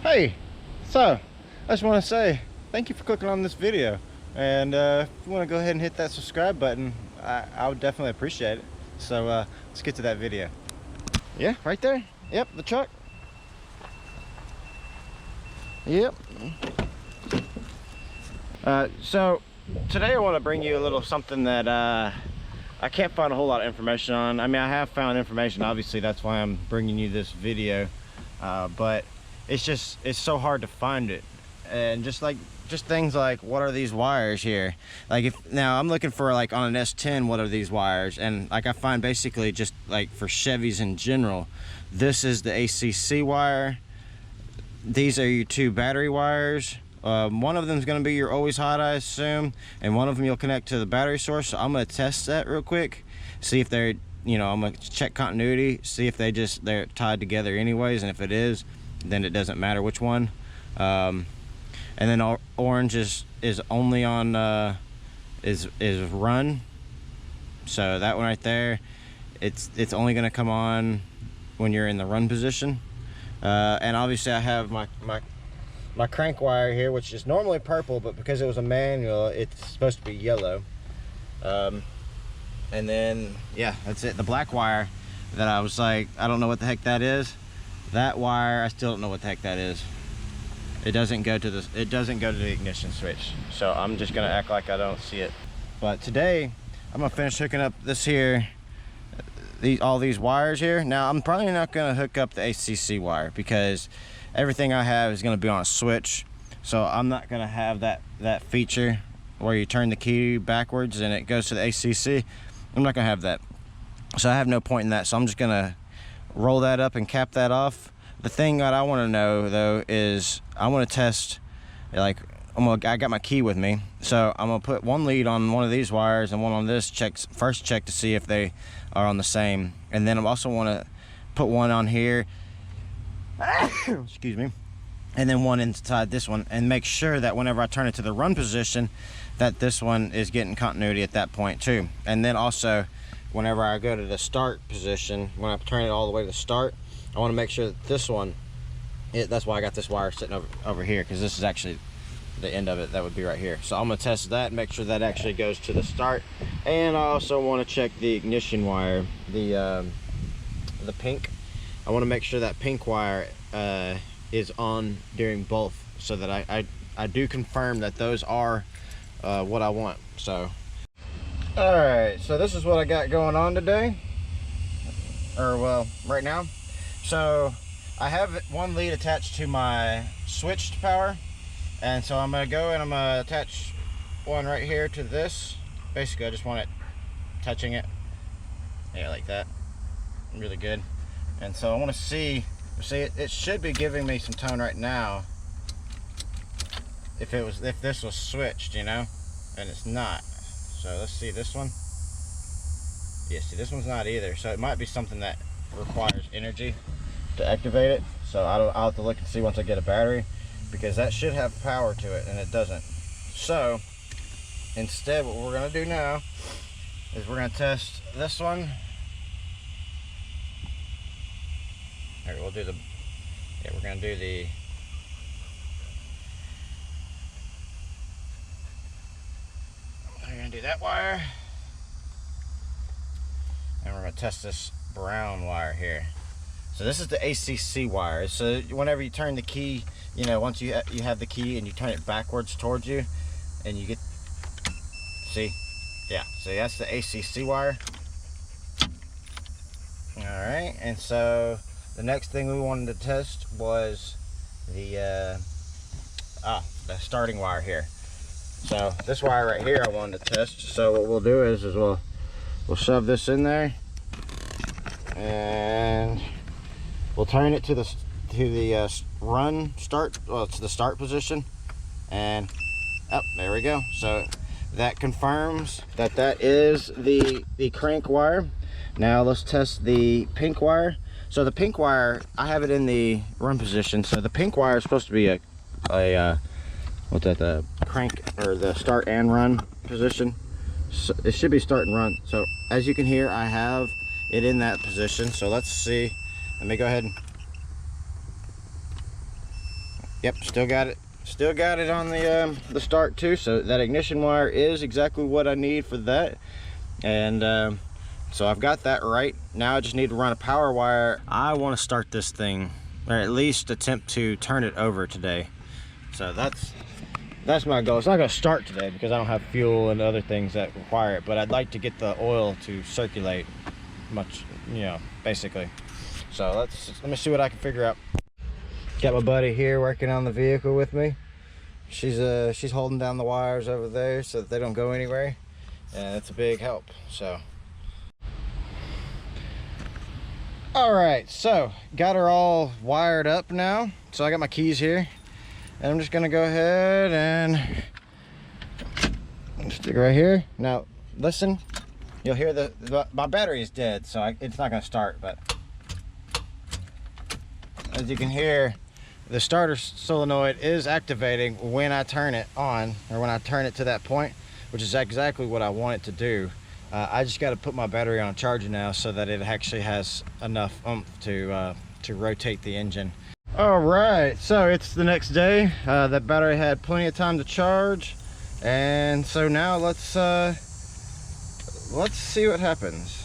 Hey, so I just want to say thank you for clicking on this video, and if you want to go ahead and hit that subscribe button, I would definitely appreciate it. So let's get to that video. Yeah, right there. Yep, the truck. Yep. So today I want to bring you a little something that I can't find a whole lot of information on. I mean, I have found information, obviously, that's why I'm bringing you this video, but it's so hard to find it. And just things like, what are these wires here? Like, if now I'm looking for, like, on an S10, what are these wires? And like, I find basically just like for Chevys in general, this is the ACC wire. These are your two battery wires. One of them is going to be your always hot, I assume, and one of them you'll connect to the battery source. So I'm going to test that real quick, see if they're, you know, I'm going to check continuity, see if they're tied together anyways, and if it is, then it doesn't matter which one. And then orange is only on is run, so that one right there, it's only going to come on when you're in the run position. And obviously I have my crank wire here, which is normally purple, but because it was a manual, it's supposed to be yellow. And then, yeah, that's it. The black wire that I was like, I don't know what the heck that is. That wire, I still don't know what the heck that is. It doesn't go to the ignition switch. So I'm just gonna act like I don't see it. But today, I'm gonna finish hooking up this here, all these wires here. Now, I'm probably not gonna hook up the ACC wire because everything I have is going to be on a switch, so I'm not going to have that feature where you turn the key backwards and it goes to the ACC. I'm not going to have that, so I have no point in that. So I'm just going to roll that up and cap that off. The thing that I want to know though is I want to test, like, I got my key with me, so I'm gonna put one lead on one of these wires and one on this. First check to see if they are on the same, and then I also want to put one on here. Excuse me. And then one inside this one, and make sure that whenever I turn it to the run position, that this one is getting continuity at that point too. And then also, whenever I go to the start position, when I turn it all the way to the start, I want to make sure that this one, that's why I got this wire sitting over here, because this is actually the end of it. That would be right here. So I'm going to test that and make sure that actually goes to the start. And I also want to check the ignition wire, the pink. I want to make sure that pink wire is on during both, so that I do confirm that those are what I want. So, all right, so this is what I got going on today, or well, right now. So I have one lead attached to my switched power, and so I'm gonna go and I'm gonna attach one right here to this. Basically, I just want it touching it, yeah, like that, really good. And so I want to see it should be giving me some tone right now if this was switched, you know, and it's not. So let's see this one. Yeah, see, this one's not either, so it might be something that requires energy to activate it. So I'll have to look and see once I get a battery, because that should have power to it and it doesn't. So instead, what we're going to do now is we're going to test this one. Alright, we'll do we're going to do we're going to do that wire. And we're going to test this brown wire here. So this is the ACC wire. So whenever you turn the key, you know, once you have the key and you turn it backwards towards you, and you get, see? Yeah, so that's the ACC wire. Alright, and so the next thing we wanted to test was the starting wire here. So this wire right here I wanted to test. So what we'll do is we'll shove this in there, and we'll turn it to the start position, and there we go. So that confirms that is the crank wire. Now let's test the pink wire. So the pink wire, I have it in the run position. So the pink wire is supposed to be the crank, or the start and run position. So it should be start and run. So as you can hear, I have it in that position. So let's see. Let me go ahead and Yep, still got it. Still got it on the start too. So that ignition wire is exactly what I need for that. And so I've got that right. Now I just need to run a power wire. I want to start this thing, or at least attempt to turn it over today. So that's my goal. It's not going to start today because I don't have fuel and other things that require it, but I'd like to get the oil to circulate much, you know, basically. So let me see what I can figure out. Got my buddy here working on the vehicle with me. She's holding down the wires over there so that they don't go anywhere, and it's a big help. So all right, so got her all wired up now. So I got my keys here, and I'm just gonna go ahead and stick right here. Now listen, you'll hear my battery is dead, so it's not gonna start, but as you can hear, the starter solenoid is activating when I turn it on, or when I turn it to that point, which is exactly what I want it to do. I just got to put my battery on charger now so that it actually has enough oomph to rotate the engine. All right, so it's the next day. That battery had plenty of time to charge, and so now let's see what happens.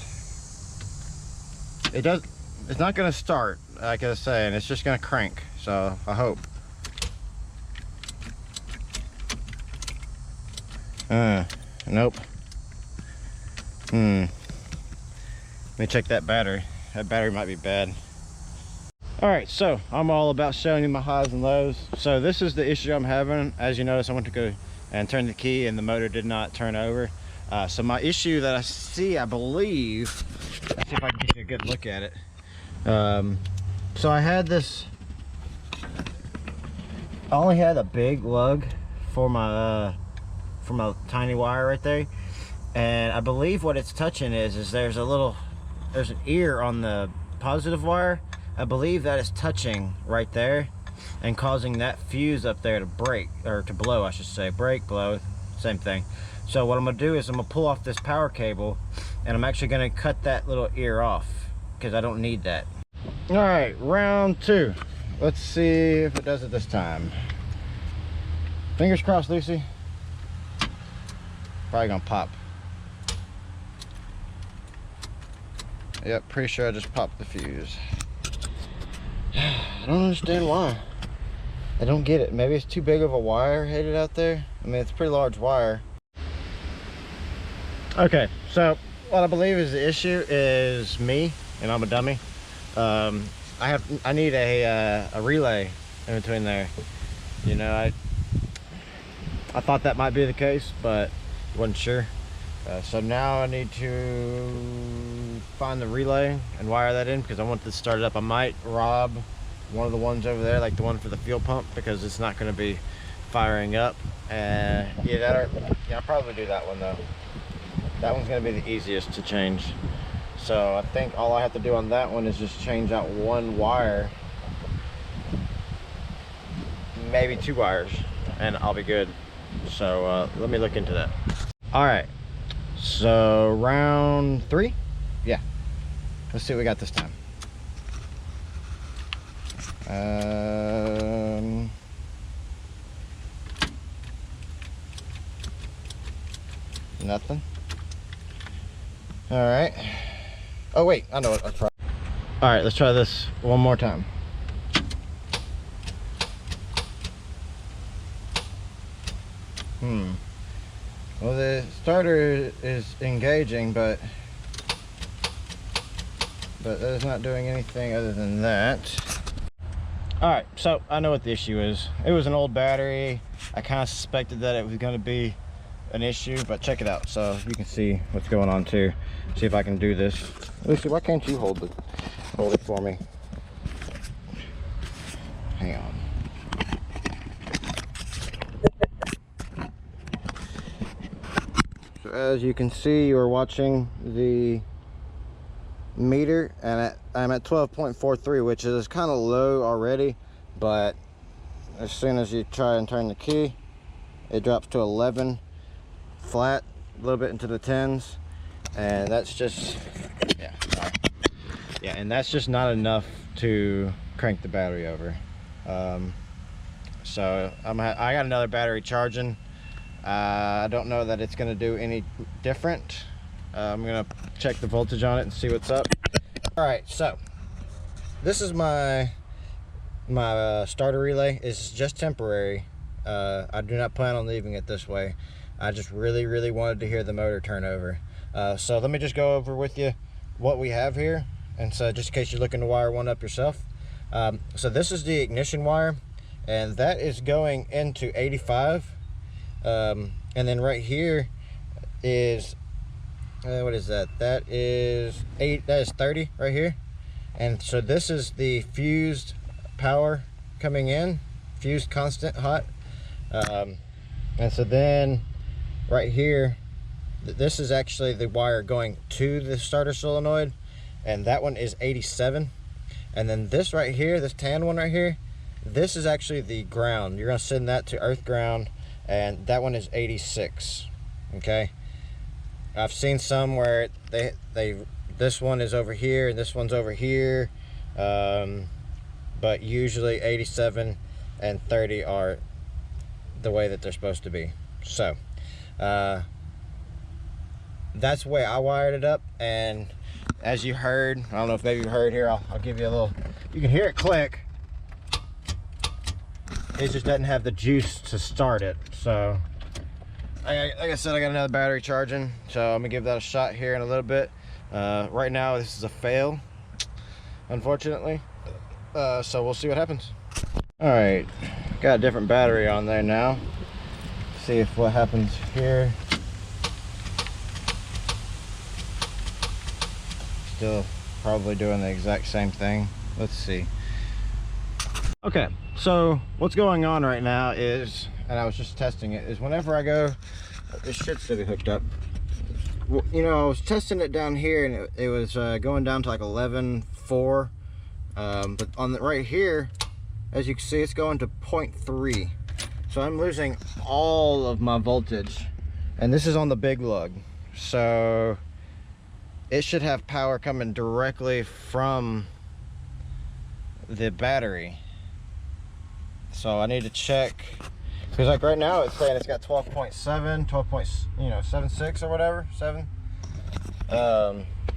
It's not going to start, like I was saying. It's just going to crank. So I hope. Nope. Let me check that battery. That battery might be bad. All right, so I'm all about showing you my highs and lows. So this is the issue I'm having. As you notice, I went to go and turn the key and the motor did not turn over. So my issue that I see, I believe, let's see if I can get you a good look at it. So I had this, I only had a big lug for my tiny wire right there, and I believe what it's touching is there's an ear on the positive wire. I believe that is touching right there and causing that fuse up there to break, or to blow, I should say. Break, blow, same thing. So what I'm gonna do is I'm gonna pull off this power cable, and I'm actually gonna cut that little ear off because I don't need that. All right, round 2. Let's see if it does it this time. Fingers crossed, Lucy. Probably gonna pop. Yep, pretty sure I just popped the fuse. I don't understand why. I don't get it. Maybe it's too big of a wire headed out there. I mean, it's a pretty large wire. Okay, so what I believe is the issue is me, and I'm a dummy. I need a relay in between there. You know, I thought that might be the case, but wasn't sure. So now I need to find the relay and wire that in because I want to start it up. I might rob one of the ones over there, like the one for the fuel pump, because it's not going to be firing up. And yeah, I'll probably do that one though. That one's going to be the easiest to change. So I think all I have to do on that one is just change out one wire, maybe 2 wires, and I'll be good. So let me look into that. All right, so round 3. Yeah, let's see what we got this time. Nothing. All right. Oh wait, I know what. I'll try. All right, let's try this one more time. Well, the starter is engaging, but it's not doing anything other than that. All right, so I know what the issue is. It was an old battery. I kind of suspected that it was going to be an issue, but check it out so you can see what's going on too. See if I can do this. Lucy, why can't you hold it for me? Hang on. So as you can see, you are watching the meter, and I'm at 12.43, which is kind of low already, but as soon as you try and turn the key, it drops to 11 flat, a little bit into the 10s, and that's just, yeah, sorry. Yeah, and that's just not enough to crank the battery over. So I got another battery charging. I don't know that it's going to do any different. I'm going to check the voltage on it and see what's up. All right, so this is my starter relay. It's just temporary. I do not plan on leaving it this way. I just really wanted to hear the motor turn over. So let me just go over with you what we have here, and so just in case you're looking to wire one up yourself. So this is the ignition wire, and that is going into 85. And then right here is what is that? That is 30 right here. And so this is the fused power coming in, fused constant hot. And so then right here, this is actually the wire going to the starter solenoid, and that one is 87. And then this right here, this tan one right here, this is actually the ground. You're gonna send that to earth ground, and that one is 86. Okay, I've seen some where this one is over here and this one's over here, but usually 87 and 30 are the way that they're supposed to be. So that's the way I wired it up. And as you heard, I don't know if maybe you heard here, I'll give you a little, you can hear it click. It just doesn't have the juice to start it. So like I said, I got another battery charging, so I'm gonna give that a shot here in a little bit. Right now this is a fail, unfortunately, so we'll see what happens. All right, got a different battery on there now. See if what happens here. Still probably doing the exact same thing. Let's see. Okay, so what's going on right now is, and I was just testing it, is whenever I go, this should still be hooked up. Well, you know, I was testing it down here, and it was going down to like 11.4, but on the right here, as you can see, it's going to 0.3. So I'm losing all of my voltage, and this is on the big lug. So it should have power coming directly from the battery. So I need to check, because like right now it's saying it's got 12.7, 12.76 or whatever, 7.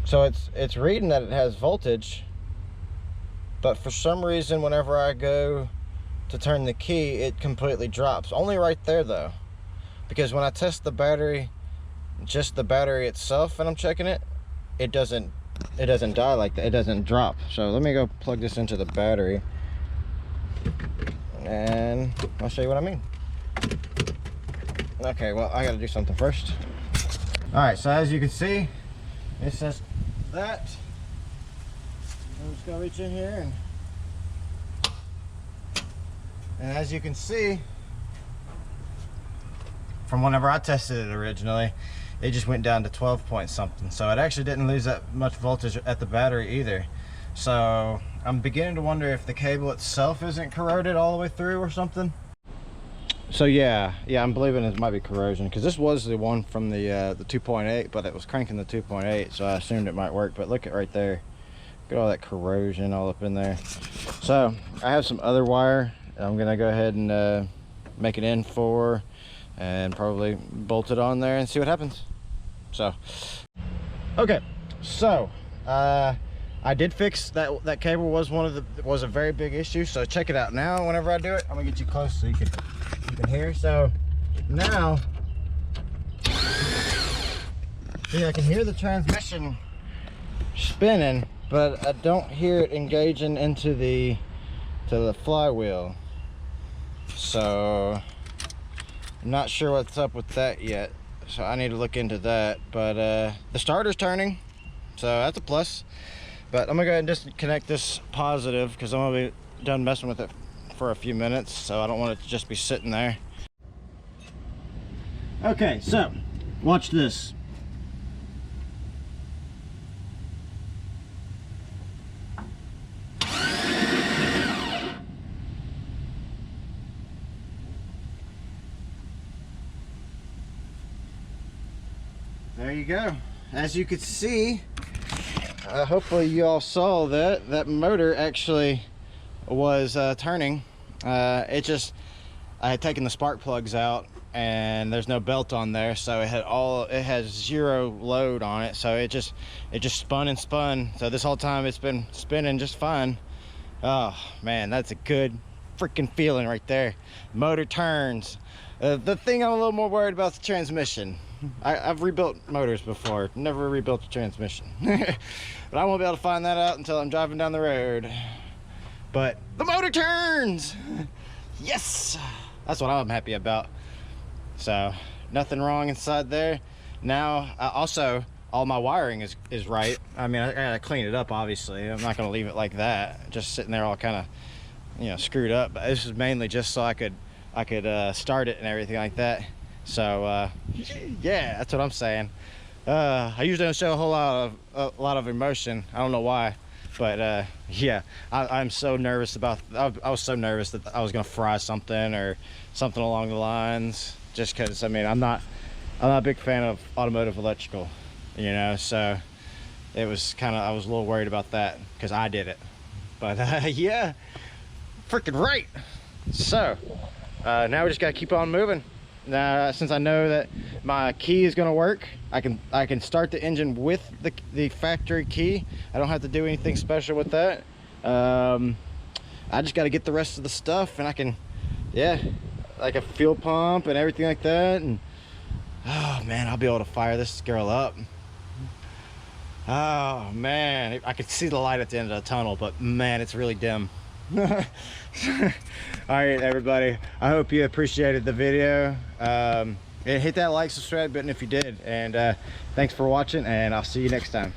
So it's reading that it has voltage, but for some reason whenever I go to turn the key, it completely drops. Only right there though, because when I test the battery, just the battery itself, and I'm checking it, it doesn't die like that. It doesn't drop. So let me go plug this into the battery, and I'll show you what I mean. Okay, well, I gotta do something first. All right, so as you can see, it says that. I'm just gonna reach in here, and as you can see, from whenever I tested it originally, it just went down to 12 point something. So it actually didn't lose that much voltage at the battery either. So I'm beginning to wonder if the cable itself isn't corroded all the way through or something. So yeah, I'm believing it might be corrosion, because this was the one from the 2.8, but it was cranking the 2.8, so I assumed it might work. But look at right there, look at all that corrosion all up in there. So I have some other wire. I'm gonna go ahead and make an N4 and probably bolt it on there and see what happens. So okay, so I did fix that cable. Was a very big issue. So check it out now. Whenever I do it, I'm gonna get you close so you can hear. So now, see, I can hear the transmission spinning, but I don't hear it engaging into the flywheel. So I'm not sure what's up with that yet. So I need to look into that. But the starter's turning, so that's a plus. But I'm gonna go ahead and disconnect this positive, because I'm gonna be done messing with it for a few minutes, so I don't want it to just be sitting there. Okay, so watch this. There you go. As you could see, hopefully you all saw that motor actually was turning. It just, I had taken the spark plugs out and there's no belt on there, so it has zero load on it, so it just spun and spun. So this whole time it's been spinning just fine. Oh man, that's a good freaking feeling right there. Motor turns. The thing I'm a little more worried about is the transmission. I've rebuilt motors before, never rebuilt the transmission. But I won't be able to find that out until I'm driving down the road. But the motor turns! Yes! That's what I'm happy about. So, nothing wrong inside there. Now, also, all my wiring is right. I mean, I gotta clean it up, obviously. I'm not gonna leave it like that, just sitting there all kind of, you know, screwed up. But this is mainly just so I could start it and everything like that. So yeah, that's what I'm saying. I usually don't show a lot of emotion. I don't know why, but yeah, I'm so nervous about. I was so nervous that I was gonna fry something or something along the lines. Just because, I mean, I'm not a big fan of automotive electrical, you know. So it was kind of, I was a little worried about that because I did it. But yeah, freaking right. So now we just gotta keep on moving. Now, since I know that my key is gonna work, I can start the engine with the factory key. I don't have to do anything special with that. I just got to get the rest of the stuff, and I can, yeah, like a fuel pump and everything like that. And oh man, I'll be able to fire this girl up. Oh man, I can see the light at the end of the tunnel, but man, it's really dim. All right, everybody, I hope you appreciated the video, and hit that like, subscribe button if you did, and thanks for watching, and I'll see you next time.